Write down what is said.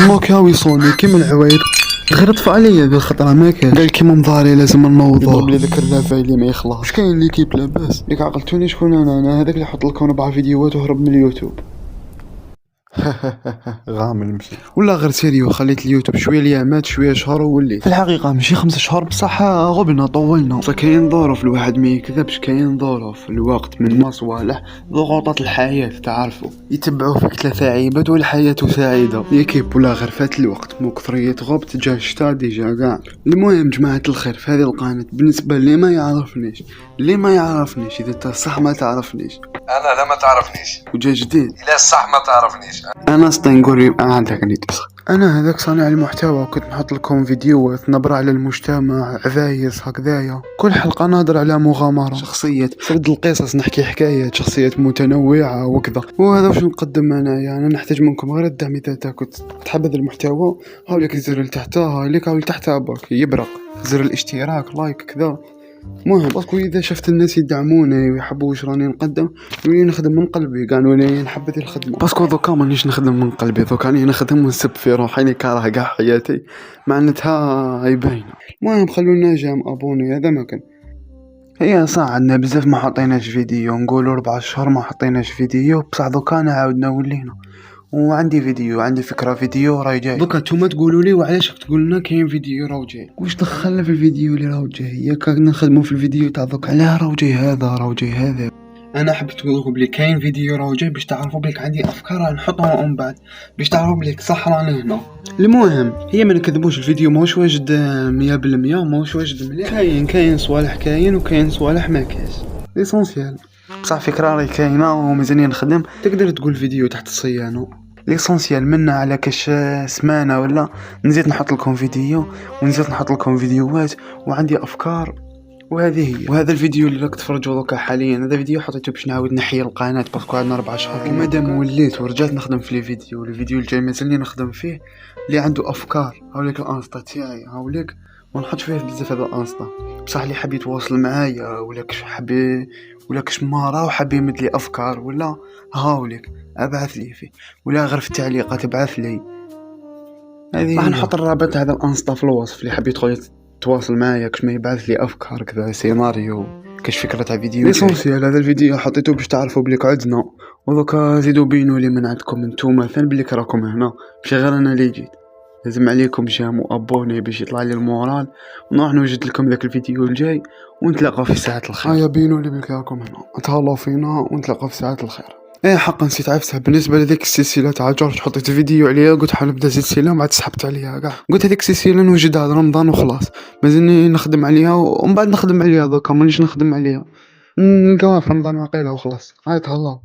ما كاوي صوني كيما العوايد غير طفى عليا بالخطره ما كان قال كيما مضاري لازم نوضو يضرب لي ذاك اللافا اللي ما يخلص. واش كاين اللي كيب لاباس ياك عقلتوني شكون انا هذاك اللي يحط لكم 4 فيديوهات وهرب من اليوتيوب. غامل نمشي ولا غير سيريو خليت اليوتيوب شويه ليامات شويه شهر ووليت في الحقيقه ماشي 5 شهور بصح غبنا طولنا. فكاين ظروف الواحد ما يكذبش كاين ظروف الوقت من مصوالح ضغوطات الحياه تعرفوا يتبعوا فيك 3 عيبات والحياه سعيده يكيب ولا غير فات الوقت مو كثريه غبت جا الشتا ديجا كاع. المهم جماعه الخير في هذه القناه بالنسبه اللي ما يعرفنيش اذا انت صح ما تعرفنيش انا لا ما تعرفنيش وجا جديد لا صح ما تعرفنيش. انا ستنقول عندك نيتس انا هذاك صانع المحتوى كنت نحط لكم فيديوهات نبرة على المجتمع عفايس هكذايا كل حلقة نهضر على مغامرة شخصيات سرد القصص نحكي حكايات شخصيات متنوعة وكذا وهذا واش نقدم انا نحتاج منكم غير الدعم اذا كنت تحب هذا المحتوى هاوليك الزر لتحت هاوليك هاول تحت برك يبرق زر الاشتراك لايك كذا مهم باسكو اذا شفت الناس يدعموني ويحبوا واش راني نقدم ولي نخدم من قلبي قالوا لي نحب هذه الخدمه باسكو دوكا مانيش نخدم من قلبي دوكا راني نخدم ونسب في روحي اللي كاره كاع حياتي معناتها هاي باينه. المهم خلونا جام ابوني هذا ما كان هي صح عندنا بزاف ما حطيناش فيديو نقولوا 4 شهور ما حطيناش فيديو بصح دوكا عاودنا ولينا وعندي فيديو عندي فكره فيديو راهي جاي دوكا نتوما تقولوا لي وعلاش تقول لنا كاين فيديو راهو جاي واش دخلنا في الفيديو اللي راهو جاي ياك نخدموا في الفيديو تاع دوك علاه راهو جاي هذا انا حبيت نقول لكم بلي كاين فيديو راهو جاي باش تعرفوا بلي عندي افكار نحطها من بعد باش تعرفوا بلي صح راني هنا. المهم هي ما نكذبوش الفيديو ماهوش واجد 100% ماهوش واجد مليح كاين صوالح كاين وكاين صوالح ما كاش ليسونسيال بصح فكره راهي كاينه ومازالني نخدم تقدر تقول فيديو تحت الصيانه ليسونسيال منا على كاش سمانه ولا نزيد نحط لكم فيديو ونزيد نحط لكم فيديوهات وعندي افكار وهذه هي. وهذا الفيديو اللي راك تفرجوا دوكا حاليا هذا فيديو حطيته باش نعاود نحيي القناه باسكو عندنا 4 شهور ومادام وليت ورجعت نخدم في الفيديو الجاي مازالني نخدم فيه اللي عنده افكار هاوليك الانستا تاعي هاوليك ما نحطش فيه بزاف هذا الانستا بصح اللي حاب يتواصل معايا ولا كش مارا وحاب يمد لي افكار ولا هاوليك ابعث لي فيه ولا غير في التعليقات ابعث لي هذه راح نحط الرابط هذا الانستا في الوصف اللي حاب يدخل تواصل معايا كش ما يبعث لي افكار كذا سيناريو كاش فكره تاع فيديو ليسونسيال هذا الفيديو حطيته باش تعرفوا بلي قعدنا ودوكا زيدوا بينوا لي من عندكم نتوما ثاني بلي راكم هنا ماشي غير انا اللي جيت لازم عليكم جامو ابوني باش يطلع لي المورال ونروح نوجد لكم ذاك الفيديو الجاي ونتلاقاو في ساعه الخير. هيا بينوا لي بلي راكم هنا تهلاو فينا ونتلاقاو في ساعه الخير. ايه حقا نسيت عفسها بالنسبه لذيك السلسله تاع جورج حطيت فيديو عليها قلت حنبدا سلسله وما عاد سحبت عليها كاع قلت هذيك السلسله نوجدها رمضان وخلاص مازلني نخدم عليها ومن بعد نخدم عليها دوكا مانيش نخدم عليها نلقاوها في رمضان واقيلا وخلاص هاي تهلاو.